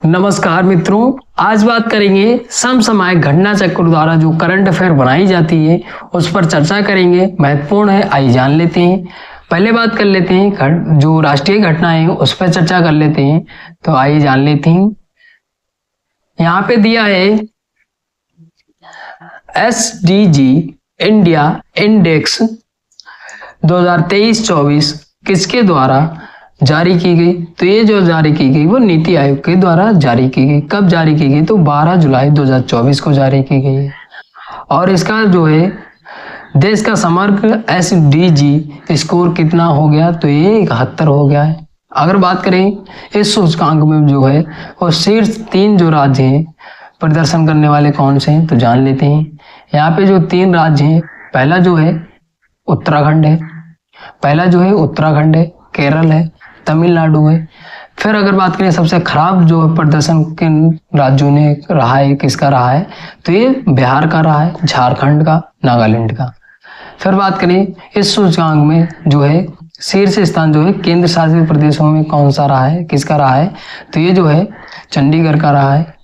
नमस्कार मित्रों, आज बात करेंगे समसामयिक घटना चक्र द्वारा जो करंट अफेयर बनाई जाती है उस पर चर्चा करेंगे। महत्वपूर्ण है, आइए जान लेते हैं। पहले बात कर लेते हैं जो राष्ट्रीय घटनाएं हैं उस पर चर्चा कर लेते हैं। तो आइए जान लेते हैं। यहाँ पे दिया है SDG इंडिया इंडेक्स 2023-24 किसके द्वारा जारी की गई। तो ये जो जारी की गई वो नीति आयोग के द्वारा जारी की गई। कब जारी की गई? तो 12 जुलाई 2024 को जारी की गई है। और इसका जो है देश का समग्र SDG स्कोर कितना हो गया? तो ये 71 हो गया है। अगर बात करें इस सूचकांक में जो है और शीर्ष 3 जो राज्य हैं प्रदर्शन करने वाले कौन से हैं, तो जान लेते हैं। यहाँ पे जो 3 राज्य हैं, पहला जो है उत्तराखंड है, केरल है, तमिलनाडु है। फिर अगर बात करें सबसे खराब जो प्रदर्शन किन राज्यों ने रहा है, किसका रहा है, तो ये बिहार का रहा है, झारखंड का, नागालैंड का। फिर बात करें इस सूचकांक में जो है शीर्ष स्थान जो है केंद्र शासित प्रदेशों में कौन सा रहा है, किसका रहा है, तो ये जो है चंडीगढ़ का रहा है।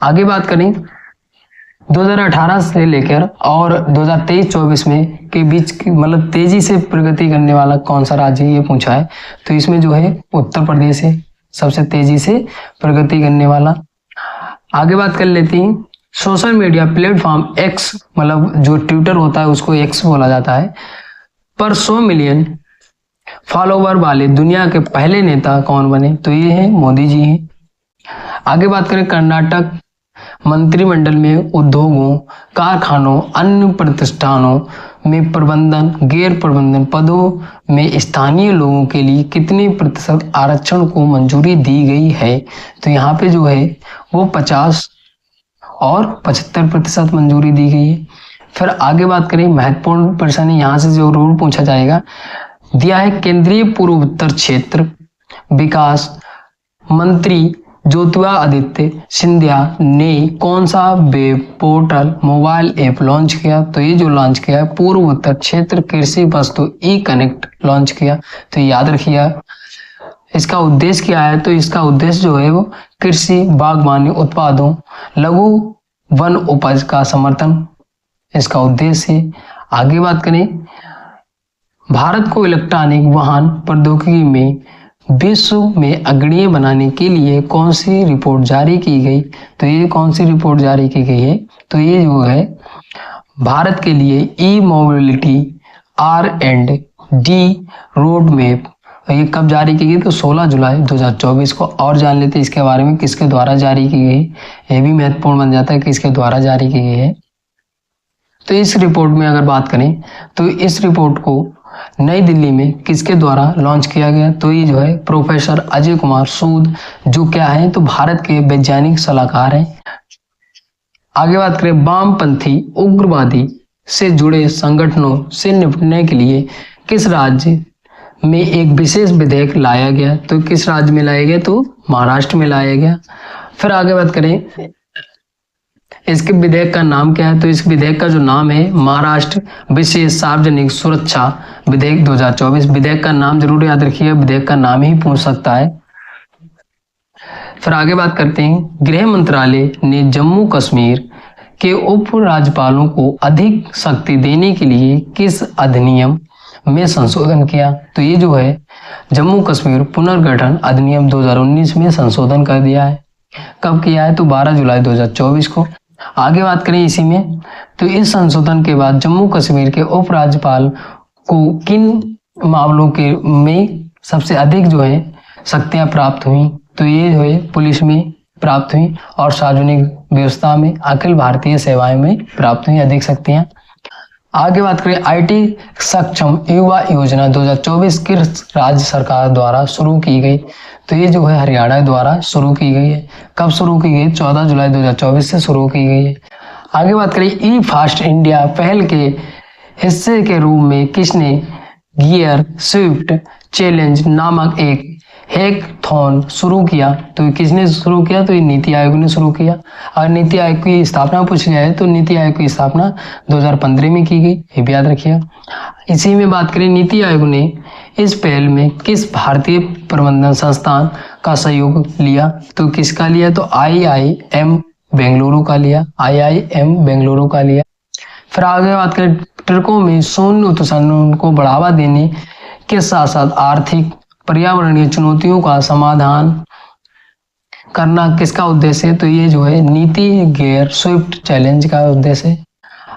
आगे बात करें 2018 से लेकर और 2023-24 में के बीच की मतलब तेजी से प्रगति करने वाला कौन सा राज्य ये पूछा है। तो इसमें जो है उत्तर प्रदेश है सबसे तेजी से प्रगति करने वाला। आगे बात कर लेते हैं सोशल मीडिया प्लेटफॉर्म X मतलब जो ट्विटर होता है उसको X बोला जाता है पर 100 मिलियन फॉलोवर वाले दुनिया के पहले नेता कौन बने? तो ये है मोदी जी हैं। आगे बात करें कर्नाटक मंत्रिमंडल में उद्योगों, कारखानों, अन्य प्रतिष्ठानों में प्रबंधन, गैर प्रबंधन पदों में स्थानीय लोगों के लिए कितने प्रतिशत आरक्षण को मंजूरी दी गई है? तो यहाँ पे जो है वो 50 और 75% मंजूरी दी गई है। फिर आगे बात करें महत्वपूर्ण प्रश्न है, यहाँ से जो रूल पूछा जाएगा दिया है केंद्रीय पूर्वोत्तर क्षेत्र विकास मंत्री ज्योतिरादित्य सिंधिया ने कौन सा web portal mobile app launch किया? तो ये जो लॉन्च किया है पूर्वोत्तर क्षेत्र कृषि वस्तु ई-कनेक्ट लॉन्च किया। तो याद रखिए इसका उद्देश्य क्या है। तो इसका उद्देश्य जो है वो कृषि बागवानी उत्पादों लघु वन उपज का समर्थन इसका उद्देश्य है। आगे बात करें भारत को इलेक्ट्रॉनिक वाहन प्रौद्योगिकी में विश्व में अग्रणी बनाने के लिए कौन सी रिपोर्ट जारी की गई? तो ये कौन सी रिपोर्ट जारी की गई है? तो ये जो है भारत के लिए ई मोबिलिटी R&D रोड मैप ये कब जारी की गई? तो 16 जुलाई 2024 को। और जान लेते हैं इसके बारे में किसके द्वारा जारी की गई। ये भी महत्वपूर्ण बन जाता है कि किसके द्वारा जारी की गई है। तो इस रिपोर्ट में अगर बात करें तो इस रिपोर्ट को नई दिल्ली में किसके द्वारा लॉन्च किया गया? तो ये जो है प्रोफेसर अजय कुमार सूद जो क्या है तो भारत के वैज्ञानिक सलाहकार हैं। आगे बात करें वामपंथी उग्रवादी से जुड़े संगठनों से निपटने के लिए किस राज्य में एक विशेष विधेयक लाया गया? तो किस राज्य में लाया गया? तो महाराष्ट्र में लाया गया। फिर आगे बात करें इसके विधेयक का नाम क्या है? तो इस विधेयक का जो नाम है महाराष्ट्र विशेष सार्वजनिक सुरक्षा विधेयक 2024। विधेयक का नाम जरूर याद रखिए, विधेयक का नाम ही पूछ सकता है। फिर आगे बात करते हैं गृह मंत्रालय ने जम्मू कश्मीर के उप राज्यपालों को अधिक शक्ति देने के लिए किस अधिनियम में संशोधन किया? तो ये जो है जम्मू कश्मीर पुनर्गठन अधिनियम 2019 में संशोधन कर दिया है। कब किया है? तो 12 जुलाई 2024 को। आगे बात करें इसी में तो इस संशोधन के बाद जम्मू कश्मीर के उप राज्यपाल को किन मामलों के में सबसे अधिक जो है शक्तियां प्राप्त हुई? तो ये जो है पुलिस में प्राप्त हुई और सार्वजनिक व्यवस्था में अखिल भारतीय सेवाएं में प्राप्त हुई अधिक शक्तियां। आगे बात करें IT सक्षम युवा योजना 2024 किस राज्य सरकार द्वारा शुरू की गई? तो ये जो है हरियाणा द्वारा शुरू की गई है। कब शुरू की गई? 14 जुलाई 2024 से शुरू की गई है। आगे बात करें ई फास्ट इंडिया पहल के हिस्से के रूप में किसने गियर स्विफ्ट चैलेंज नामक एक हैकाथॉन शुरू किया, तो ये किसने शुरू किया? तो ये नीति आयोग ने शुरू किया। अगर नीति आयोग की स्थापना पूछी जाए तो नीति आयोग की स्थापना 2015 में की गई, ये भी याद रखिएगा। इसी में बात करें, नीति आयोग ने इस पहल में किस भारतीय प्रबंधन संस्थान का सहयोग लिया? तो किसका लिया? तो IIM बेंगलुरु का लिया, IIM बेंगलुरु का लिया। फिर आगे बात करें, ट्रकों में शून्य उत्सर्जन को बढ़ावा देने के साथ साथ आर्थिक पर्यावरणीय चुनौतियों का समाधान करना किसका उद्देश्य है? तो ये जो है नीति गियर स्विफ्ट चैलेंज का उद्देश्य है।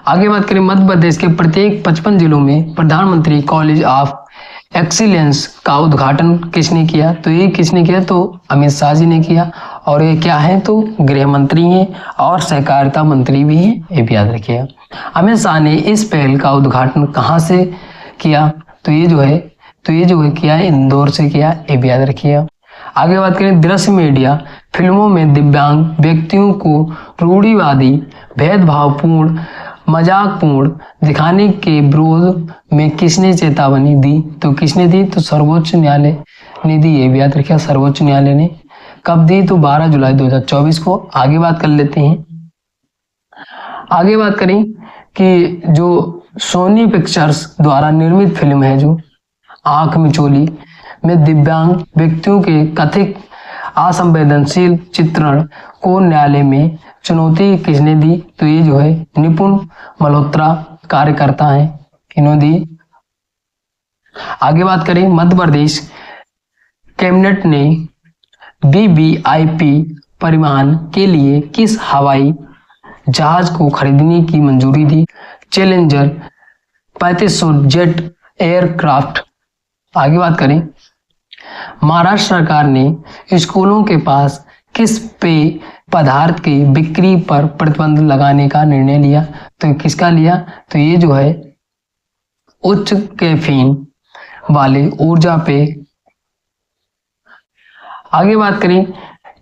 आगे बात करें, मध्य प्रदेश के प्रत्येक 55 जिलों में प्रधानमंत्री कॉलेज ऑफ एक्सीलेंस का उद्घाटन किसने किया? तो ये किसने किया? तो अमित शाह जी ने किया। और ये क्या है? तो गृह मंत्री हैं और सहकारिता मंत्री भी हैं, ये भी याद रखिएगा। अमित शाह ने इस पहल का उद्घाटन कहाँ से किया? तो ये जो है किया है इंदौर से किया, ये भी याद रखिएगा। आगे बात करें, दृश्य मीडिया फिल्मों में दिव्यांग व्यक्तियों को रूढ़िवादी, भेदभावपूर्ण, मजाकपूर्ण दिखाने के विरोध में किसने चेतावनी दी? तो किसने दी? तो सर्वोच्च न्यायालय ने दी, ये भी याद रखिएगा। सर्वोच्च न्यायालय ने कब दी? तो 12 जुलाई 2024 को। आगे बात कर लेते हैं। आगे बात करें कि जो सोनी पिक्चर्स द्वारा निर्मित फिल्म है जो आंख मिचोली में दिव्यांग व्यक्तियों के कथित असंवेदनशील चित्रण को न्यायालय में चुनौती किसने दी? तो ये जो है निपुण मल्होत्रा कार्यकर्ता है, इन्होंने दी। आगे बात करें, मध्य प्रदेश कैबिनेट ने VVIP परिवहन के लिए किस हवाई जहाज को खरीदने की मंजूरी दी? Challenger 3500 jet aircraft. आगे बात करें, महाराष्ट्र सरकार ने स्कूलों के पास किस पेय पदार्थ की बिक्री पर प्रतिबंध लगाने का निर्णय लिया? तो किसका लिया? तो ये जो है उच्च कैफीन वाले ऊर्जा पेय। आगे बात करें,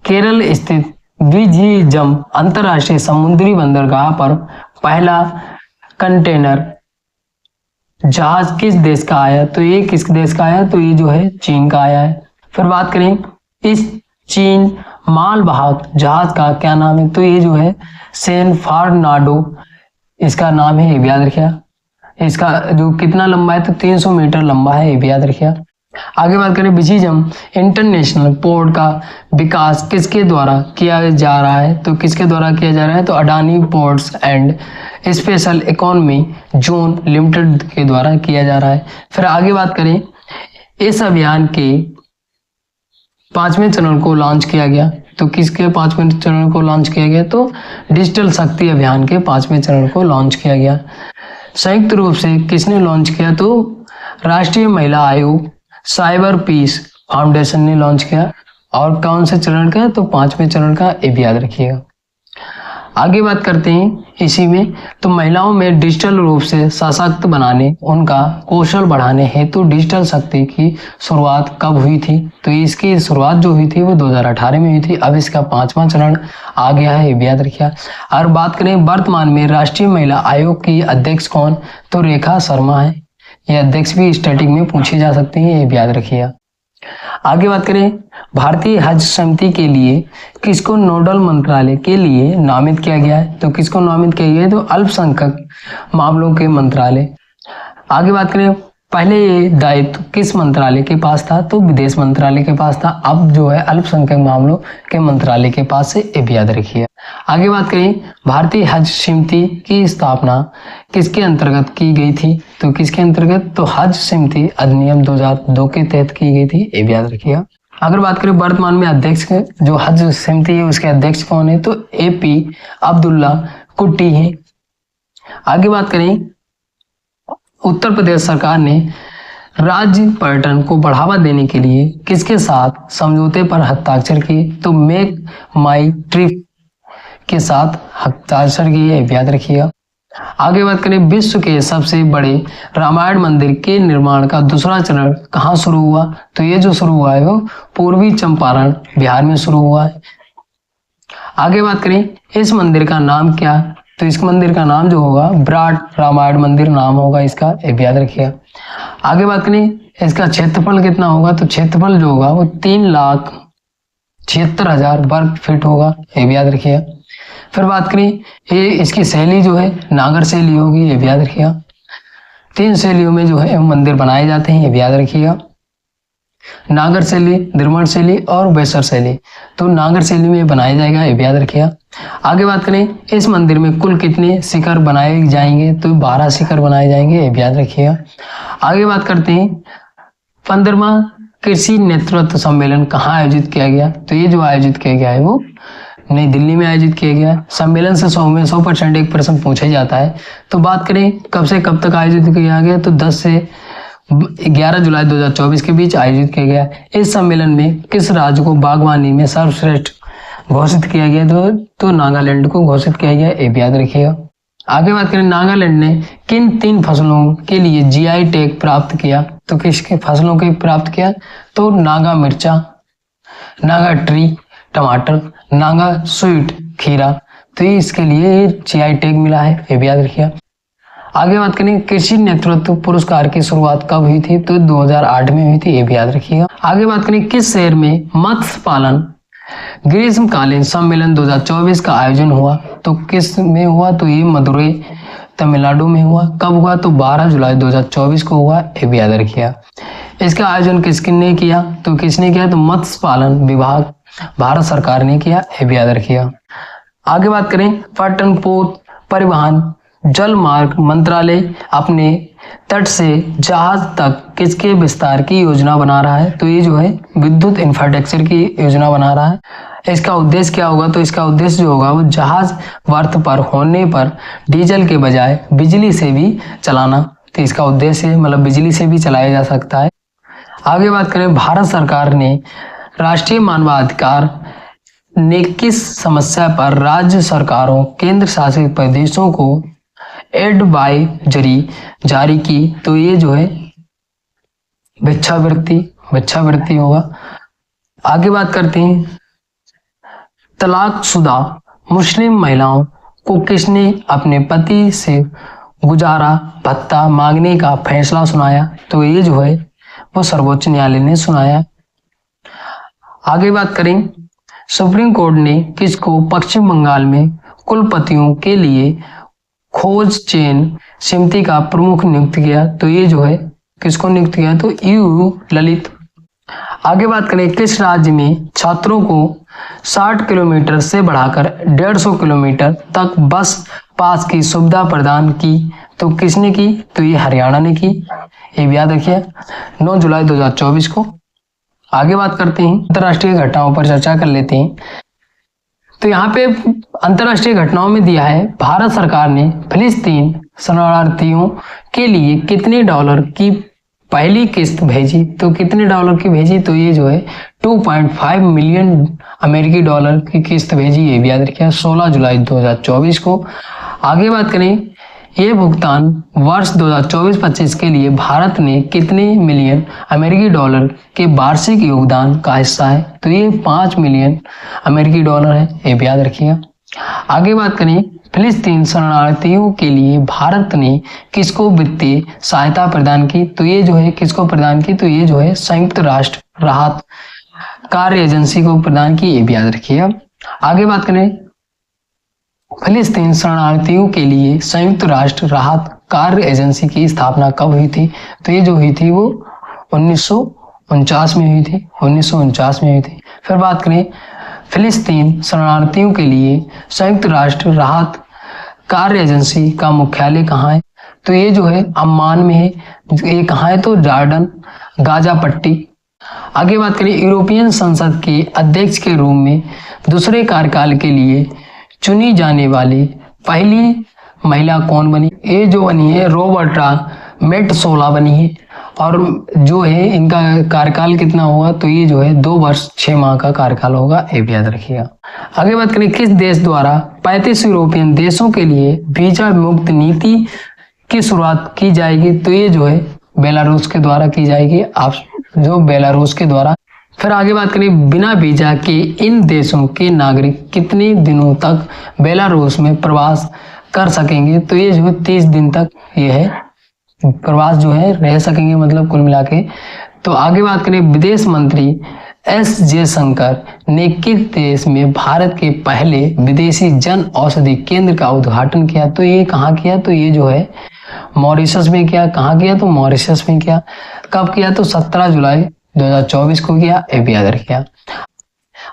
केरल स्थित विझिजम अंतरराष्ट्रीय समुद्री बंदरगाह पर पहला कंटेनर जहाज किस देश का आया? तो ये किस देश का आया? तो ये जो है चीन का आया है। फिर बात करें, इस चीन मालवाहक जहाज का क्या नाम है? तो ये जो है सैन फर्नांडो इसका नाम है, ये भी याद रखिएगा। इसका जो कितना लंबा है? तो 300 मीटर लंबा है, ये भी याद रखिएगा। आगे बात करें, विझिजम इंटरनेशनल पोर्ट का विकास किसके द्वारा किया जा रहा है? तो किसके द्वारा किया जा रहा है? तो Adani ports and special economy zone limited के द्वारा किया जा रहा है। फिर आगे बात करें, इस अभियान के 5वें चरण को लॉन्च किया गया। तो किसके 5वें चरण को लॉन्च किया गया? तो डिजिटल शक्ति अभियान के 5वें चरण को लॉन्च किया गया। संयुक्त रूप से किसने लॉन्च किया? तो राष्ट्रीय महिला आयोग, साइबर पीस फाउंडेशन ने लॉन्च किया। और कौन से चरण का? तो 5वें चरण का, ये भी याद रखिएगा। आगे बात करते हैं इसी में, तो महिलाओं में डिजिटल रूप से सशक्त बनाने, उनका कौशल बढ़ाने हेतु डिजिटल शक्ति की शुरुआत कब हुई थी? तो इसकी शुरुआत जो हुई थी वो 2018 में हुई थी। अब इसका 5वां चरण आ गया है, ये भी याद रखिएगा। और बात करें वर्तमान में राष्ट्रीय महिला आयोग की अध्यक्ष कौन? तो रेखा शर्मा है। ये अध्यक्ष भी स्टैटिक में पूछे जा सकते हैं, ये भी याद रखिएगा। आगे बात करें, भारतीय हज समिति के लिए किसको नोडल मंत्रालय के लिए नामित किया गया है? तो किसको नामित किया गया है? तो अल्पसंख्यक मामलों के मंत्रालय। आगे बात करें, पहले ये दायित्व किस मंत्रालय के पास था? तो विदेश मंत्रालय के पास था। अब जो है अल्पसंख्यक मामलों के मंत्रालय के पास से, ये भी याद रखिए। आगे बात करें, भारतीय हज समिति की स्थापना किसके अंतर्गत की गई थी? तो किसके अंतर्गत? तो हज समिति अधिनियम 2002 के तहत की गई थी, ये भी याद रखिएगा। अगर बात करें वर्तमान में अध्यक्ष जो हज समिति है उसके अध्यक्ष कौन है? तो AP अब्दुल्ला कुट्टी है। आगे बात करें, उत्तर प्रदेश सरकार ने राज्य पर्यटन को बढ़ावा देने के लिए किसके साथ समझौते पर हस्ताक्षर किए? तो मेक माई ट्रिप के साथ हस्ताक्षर किए, याद रखिएगा। आगे बात करें, विश्व के सबसे बड़े रामायण मंदिर के निर्माण का दूसरा चरण कहाँ शुरू हुआ? तो ये जो शुरू हुआ है वो पूर्वी चंपारण बिहार में शुरू हुआ है। आगे बात करें, इस मंदिर का नाम क्या तो इस मंदिर का नाम जो होगा विराट रामायण मंदिर नाम होगा इसका, ये भी याद रखिएगा। आगे बात करें इसका क्षेत्रफल कितना होगा, तो क्षेत्रफल जो होगा वो 3,76,000 वर्ग फीट होगा, ये भी याद रखिएगा। फिर बात करें ये इसकी शैली जो है नागर शैली होगी, ये भी याद रखिएगा। 3 शैलियों में जो है मंदिर बनाए जाते हैं, ये भी याद रखिएगा। नागर शैली, द्रविड़ शैली और बैसर शैली। तो नागर शैली में बनाया जाएगा, ये भी याद रखिएगा। आगे बात करें इस मंदिर में कुल कितने शिखर बनाए जाएंगे, तो 12 शिखर बनाए जाएंगे, ये भी याद रखिएगा। आगे बात करते हैं 15वां कृषि नेतृत्व सम्मेलन कहाँ आयोजित किया गया, तो ये जो आयोजित किया गया है वो नई दिल्ली में आयोजित किया गया। सम्मेलन से 100% एक प्रश्न पूछा जाता है। तो बात करें कब से कब तक आयोजित किया गया, तो 10 से 11 जुलाई 2024 के बीच आयोजित किया गया। इस सम्मेलन में किस राज्य को बागवानी में सर्वश्रेष्ठ घोषित किया गया, तो नागालैंड को घोषित किया गया, ये भी याद रखिएगा। आगे बात करें नागालैंड ने किन 3 फसलों के लिए जीआई टैग प्राप्त किया, तो किसके फसलों के प्राप्त किया, तो नागा मिर्चा, नागा ट्री टमाटर, नागा स्वीट खीरा, तो ये इसके लिए जीआई टैग मिला है, ये भी याद रखिएगा। आगे बात करें कृषि नेतृत्व पुरस्कार की शुरुआत कब हुई थी, तो 2008 में हुई थी, ये भी याद रखिएगा। आगे बात करें किस शहर में मत्स्य पालन ग्रीष्मकालीन सम्मेलन 2024 का आयोजन हुआ, तो किस में हुआ, तो ये मदुरई तमिलनाडु में हुआ। कब हुआ, तो 12 जुलाई 2024 को हुआ, ये भी याद रखिएगा। इसका आयोजन किसने किया, तो किसने किया, तो मत्स्य पालन विभाग भारत सरकार ने किया, ये भी याद रखिएगा। आगे बात करें पर्यटन पोत परिवहन जल मार्ग मंत्रालय अपने तट से जहाज तक किसके विस्तार की योजना बना रहा है, तो ये जो है विद्युत इंफ्रास्ट्रक्चर की योजना बना रहा है। इसका उद्देश्य क्या होगा, तो इसका उद्देश्य जो होगा वो जहाज वर्त पर होने पर डीजल के बजाय बिजली से भी चलाना, तो इसका उद्देश्य मतलब बिजली से भी चलाया जा सकता है। आगे बात करें भारत सरकार ने राष्ट्रीय मानवाधिकार ने किस समस्या पर राज्य सरकारों केंद्र शासित प्रदेशों को एडवाइजरी जारी की, तो ये जो है भिक्षावृत्ति होगा। आगे बात करते हैं तलाकशुदा मुस्लिम महिलाओं को किसने अपने पति से गुजारा भत्ता मांगने का फैसला सुनाया, तो ये जो है वो सर्वोच्च न्यायालय ने सुनाया। आगे बात करें सुप्रीम कोर्ट ने किसको पश्चिम बंगाल में कुलपतियों के लिए खोज चेन समिति का प्रमुख नियुक्त किया, तो ये जो है किसको नियुक्त किया, तो यू ललित। आगे बात करें किस राज्य में छात्रों को 60 किलोमीटर से बढ़ाकर 150 किलोमीटर तक बस पास की सुविधा प्रदान की, तो किसने की, तो ये हरियाणा ने की, ये भी याद रखिए 9 जुलाई 2024 को। आगे बात करते हैं अंतर्राष्ट्रीय घटनाओं पर चर्चा कर लेते हैं। तो यहाँ पे अंतर्राष्ट्रीय घटनाओं में दिया है भारत सरकार ने फिलिस्तीन शरणार्थियों के लिए कितने डॉलर की पहली किस्त भेजी, तो कितने डॉलर की भेजी, तो ये जो है 2.5 मिलियन अमेरिकी डॉलर की किस्त भेजी, ये भी याद रखिए 16 जुलाई 2024 को। आगे बात करें ये भुगतान वर्ष 2024-25 के लिए भारत ने कितने मिलियन अमेरिकी डॉलर के वार्षिक योगदान का हिस्सा है, तो ये 5 मिलियन अमेरिकी डॉलर है, ये भी याद रखिएगा। आगे बात करें फिलिस्तीन शरणार्थियों के लिए भारत ने किसको वित्तीय सहायता प्रदान की, तो ये जो है किसको प्रदान की, तो ये जो है संयुक्त राष्ट्र राहत कार्य एजेंसी को प्रदान की, ये भी याद रखिएगा। आगे बात करें फिलिस्तीन शरणार्थियों के लिए संयुक्त राष्ट्र राहत कार्य एजेंसी की स्थापना कब हुई थी, तो ये जो हुई थी वो 1949 में हुई थी, 1949 में हुई थी। फिर बात करें फिलिस्तीन शरणार्थियों के लिए संयुक्त राष्ट्र राहत कार्य एजेंसी का मुख्यालय कहाँ है, तो ये जो है अम्मान में है। ये कहाँ है, तो जॉर्डन गाजा पट्टी। आगे बात करें यूरोपियन संसद के अध्यक्ष के रूप में दूसरे कार्यकाल के लिए चुनी जाने वाली पहली महिला कौन बनी, ये जो बनी है रॉबर्टा मेटसोला बनी है। और जो है इनका कार्यकाल कितना होगा, तो ये जो है 2 वर्ष 6 माह का कार्यकाल होगा, ये भी याद रखिएगा। आगे बात करें किस देश द्वारा 35 यूरोपियन देशों के लिए वीजा मुक्त नीति की शुरुआत की जाएगी, तो ये जो है बेलारूस के द्वारा की जाएगी, आप जो बेलारूस के द्वारा। फिर आगे बात करें बिना वीजा के इन देशों के नागरिक कितने दिनों तक बेलारूस में प्रवास कर सकेंगे। तो ये जो है 30 दिन तक ये है प्रवास जो है रह सकेंगे, मतलब कुल मिला के। तो आगे बात करें, विदेश मंत्री एस जयशंकर ने किस देश में भारत के पहले विदेशी जन औषधि केंद्र का उद्घाटन किया? तो ये कहाँ किया? तो ये जो है मॉरिशस में किया। कहाँ किया? तो मॉरिशस में किया। कब किया? तो 17 जुलाई 2024 को किया। ये भी याद रखिए।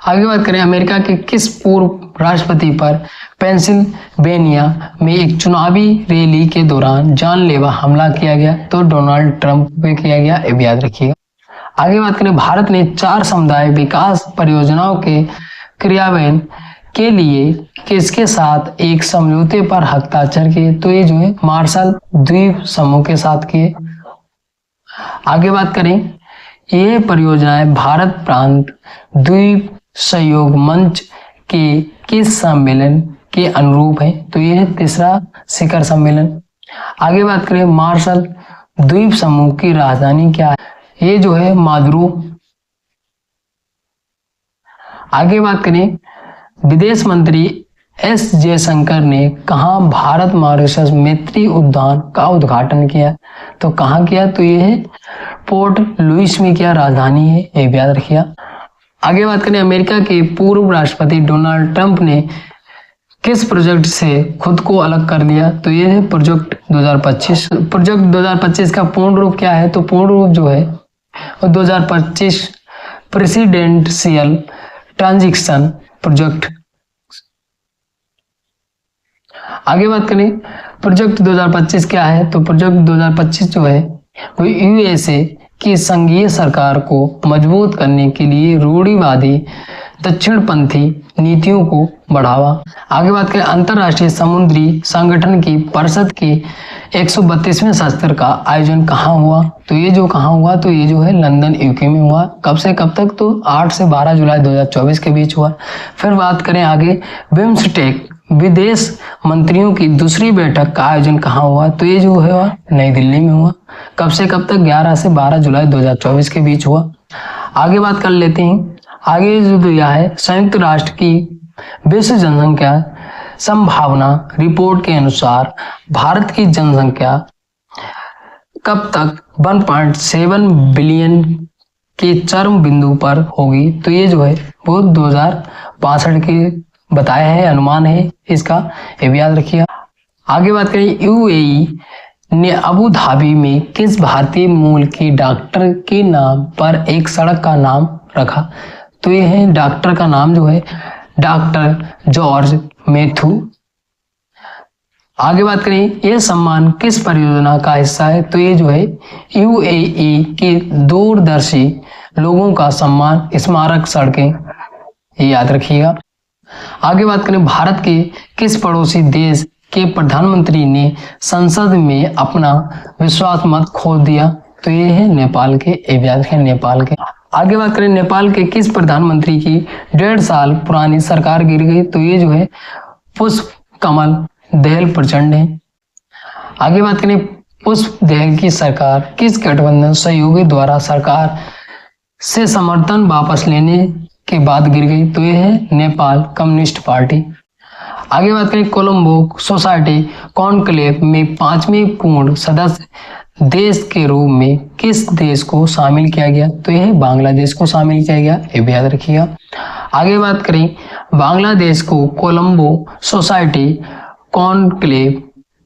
आगे बात करें, अमेरिका के किस पूर्व राष्ट्रपति पर पेंसिल्वेनिया में एक चुनावी रैली के दौरान जानलेवा हमला किया गया? तो डोनाल्ड ट्रंप पे किया गया। ये भी याद रखिएगा। आगे बात करें, भारत ने 4 समुदाय विकास परियोजनाओं के क्रियान्वयन के लिए किसके साथ एक समझौते पर हस्ताक्षर किए? तो ये जो है मार्शल द्वीप समूह के साथ किए। आगे बात करें, ये परियोजनाएं भारत प्रांत द्वीप सहयोग मंच के किस सम्मेलन के अनुरूप है? तो ये है 3रा शिखर सम्मेलन। आगे बात करें, मार्शल द्वीप समूह की राजधानी क्या है? ये जो है माद्रू। आगे बात करें, विदेश मंत्री एस जयशंकर ने कहा भारत मॉरिशस मैत्री उद्यान का उद्घाटन किया? तो कहाँ किया? तो ये है पोर्ट लुइस में किया, राजधानी है। ये याद रखिए। आगे बात करें, अमेरिका के पूर्व राष्ट्रपति डोनाल्ड ट्रंप ने किस प्रोजेक्ट से खुद को अलग कर दिया? तो ये है प्रोजेक्ट 2025। प्रोजेक्ट 2025 का पूर्ण रूप क्या है? तो पूर्ण रूप जो है 2025 प्रेसिडेंशियल ट्रांजिशन प्रोजेक्ट। आगे बात करें, प्रोजेक्ट 2025 क्या है? तो प्रोजेक्ट 2025 जो है वो यूएसए की संघीय सरकार को मजबूत करने के लिए रूढ़िवादी दक्षिणपंथी नीतियों को बढ़ावा। आगे बात करें, अंतरराष्ट्रीय समुद्री संगठन की परिषद के 132वें सत्र का आयोजन कहाँ हुआ? तो ये जो कहाँ हुआ? तो ये जो है लंदन यूके में हुआ। कब से कब तक? तो 8 से 12 जुलाई 2024 के बीच हुआ। फिर बात करें आगे, बिम्स्टेक विदेश मंत्रियों की दूसरी बैठक का आयोजन कहाँ हुआ? तो ये जो है नई दिल्ली में हुआ। कब से कब तक? 11 से 12 जुलाई 2024 के बीच हुआ। आगे बात कर लेते हैं, आगे जो दिया है, संयुक्त राष्ट्र की विश्व जनसंख्या संभावना रिपोर्ट के अनुसार भारत की जनसंख्या कब तक 1.7 बिलियन के चरम बिंदु पर होगी? तो ये जो है वो 2062 के बताया है, अनुमान है इसका, ये भी याद रखिए। आगे बात करें, यूएई ने अबू धाबी में किस भारतीय मूल के डॉक्टर के नाम पर एक सड़क का नाम रखा? तो ये है डॉक्टर का नाम जो है डॉक्टर जॉर्ज मैथ्यू। आगे बात करें, ये सम्मान किस परियोजना का हिस्सा है? तो ये जो है यूएई के दूरदर्शी लोगों का सम्मान स्मारक सड़कें, ये याद रखिएगा। आगे बात करें, भारत के किस पड़ोसी देश के प्रधानमंत्री ने संसद में अपना विश्वास मत खो दिया? तो ये है नेपाल के, याद रखें नेपाल के। आगे बात करें, नेपाल के किस प्रधानमंत्री की 1.5 साल पुरानी सरकार गिर गई? तो ये जो है पुष्प कमल दहल प्रचंड है। आगे बात करें, पुष्प दहल की सरकार किस गठबंधन सहयोगी द्वारा सरकार से समर्थन वापस लेने के बाद गिर गई? तो ये है नेपाल कम्युनिस्ट पार्टी। आगे बात करें, कोलंबो सोसाइटी कॉन्क्लेव में 5वें पूर्ण सदस्य देश के रूप में किस देश को शामिल किया गया? तो यह बांग्लादेश को शामिल किया गया, ये भी याद रखिएगा। आगे बात करें, बांग्लादेश को कोलंबो सोसाइटी कॉन्क्लेव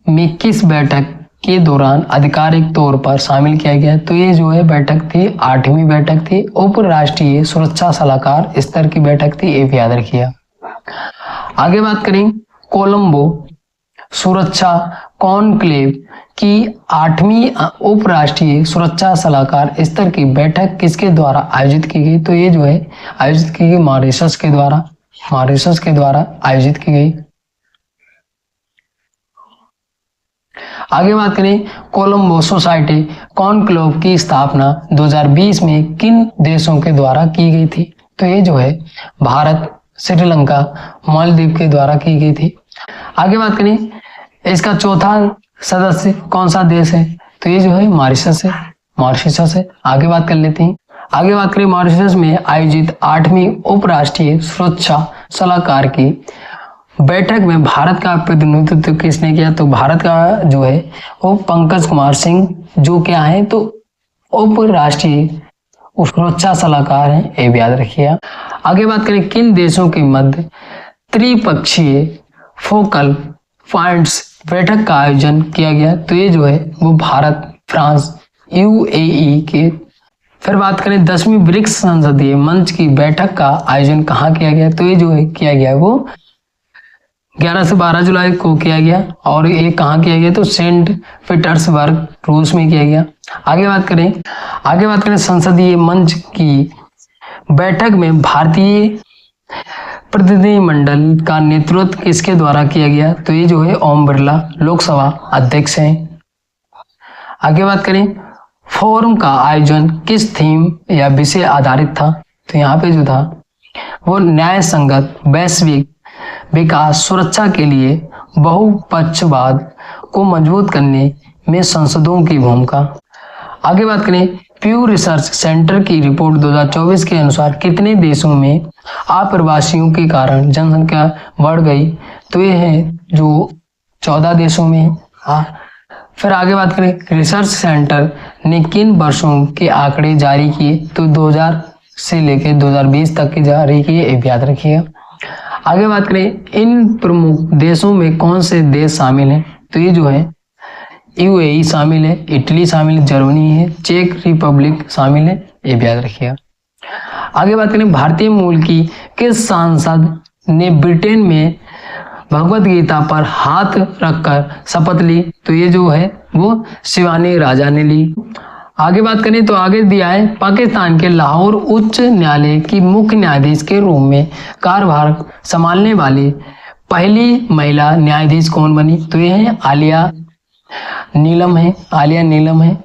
में किस बैठक के दौरान आधिकारिक तौर पर शामिल किया गया? तो ये जो है बैठक थी 8वीं बैठक थी, उप राष्ट्रीय सुरक्षा सलाहकार स्तर की बैठक थी, ये भी याद रखिएगा। आगे बात करें, कोलंबो सुरक्षा कॉन्क्लेव की 8वीं उप राष्ट्रीय सुरक्षा सलाहकार स्तर की बैठक किसके द्वारा आयोजित की गई? तो ये जो है आयोजित की गई मॉरिशस के द्वारा आयोजित की गई। आगे बात करें, कोलंबो सोसाइटी कॉन्क्लेव की स्थापना 2020 में किन देशों के द्वारा की गई थी? तो ये जो है भारत, श्रीलंका, मालदीव के द्वारा की गई थी। आगे बात करें, इसका चौथा सदस्य कौन सा देश है? तो ये जो है मॉरिशस है। आगे बात कर लेते हैं। आगे बात करें, मॉरिशस में आयोजित 8वीं उप राष्ट्रीय सुरक्षा सलाहकार की बैठक में भारत का प्रतिनिधित्व किसने किया? तो भारत का जो है वो पंकज कुमार सिंह, जो क्या है तो उप राष्ट्रीय सुरक्षा सलाहकार हैं, ये भी याद रखिए। आगे बात करें किन देशों के मध्य त्रिपक्षीय फोकल पॉइंट्स बैठक का आयोजन किया गया? तो ये जो है वो भारत, फ्रांस, यूएई के। फिर बात करें 10वीं ब्रिक्स संसदीय मंच की बैठक का आयोजन कहाँ किया गया? तो ये जो है किया गया वो 11 से 12 जुलाई को किया गया। और ये कहाँ किया गया? तो सेंट पीटर्सबर्ग, रूस में किया गया। आगे बात करें संसदीय मंच की बैठक में भारतीय प्रतिनिधिमंडल का नेतृत्व किसके द्वारा किया गया? तो ये जो है ओम बिरला लोकसभा अध्यक्ष हैं। आगे बात करें फोरम का आयोजन किस थीम या विषय आधारित था? तो यहाँ पे जो था वो न्याय संगत वैश्विक विकास सुरक्षा के लिए बहुपक्षवाद को मजबूत करने में संसदों की भूमिका। आगे बात करें प्यू रिसर्च सेंटर की रिपोर्ट 2024 के अनुसार कितने देशों में अप्रवासियों के कारण जनसंख्या बढ़ गई? तो ये है जो 14 देशों में। फिर आगे बात करें रिसर्च सेंटर ने किन वर्षों के आंकड़े जारी किए? तो 2000 से लेकर 2020 तक के जारी किए, ये याद रखिएगा। आगे बात करें इन प्रमुख देशों में कौन से देश शामिल हैं? तो ये जो है यूएई शामिल है, इटली शामिल है, जर्मनी है, चेक रिपब्लिक शामिल है, ये भी याद रखिएगा। आगे बात करें भारतीय मूल की किस सांसद ने ब्रिटेन में भगवत गीता पर हाथ रखकर शपथ ली? तो ये जो है वो शिवानी राजा ने ली। आगे बात करें तो आगे दिया है पाकिस्तान के लाहौर उच्च न्यायालय की मुख्य न्यायाधीश के रूप में कार्यभार संभालने वाली पहली महिला न्यायाधीश कौन बनी? तो ये है आलिया नीलम है।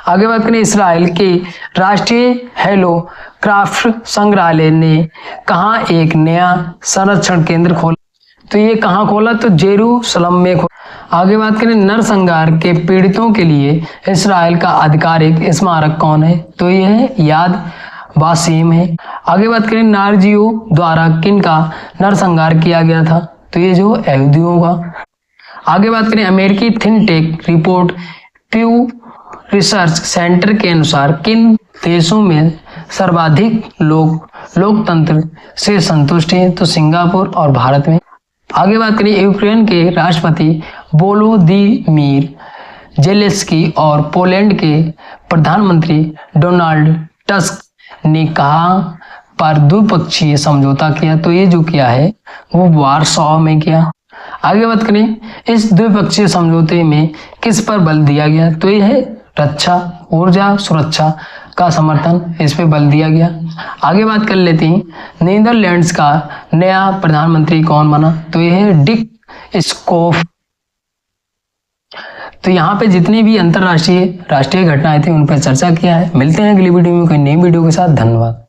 आगे बात करें इसराइल के राष्ट्रीय हेलोक्राफ्ट संग्रहालय ने कहाँ एक नया संरक्षण केंद्र खोला? तो ये कहाँ खोला? तो जेरूसलम में खोला। आगे बात करें नरसंहार के पीड़ितों के लिए इसराइल का आधिकारिक स्मारक कौन है? तो ये है याद वासीम है। आगे बात करें नाजियों द्वारा किन का नरसंहार किया गया था? तो ये जो यहूदियों का। आगे बात करें अमेरिकी think tank report Pew Research Center के अनुसार किन देशों में सर्वाधिक लोग लोकतंत्र से संतुष्ट हैं? तो सिंगापुर और भारत में। आगे बात करें यूक्रेन के राष्ट्रपति वोलोदिमीर जेलेंस्की और पोलैंड के प्रधानमंत्री डोनाल्ड टस्क ने कहाँ पर द्विपक्षीय समझौता किया? तो ये जो किया है वो वार्सो में किया। आगे बात करें इस द्विपक्षीय समझौते में किस पर बल दिया गया? तो ये है रक्षा, ऊर्जा सुरक्षा का समर्थन, इस पे बल दिया गया। आगे बात कर लेते हैं नीदरलैंड्स का नया प्रधानमंत्री कौन बना? तो ये है डिक स्कोफ। तो यहाँ पे जितनी भी अंतरराष्ट्रीय राष्ट्रीय घटनाएं थी उन पर चर्चा किया है। मिलते हैं अगली वीडियो में कोई नई वीडियो के साथ। धन्यवाद।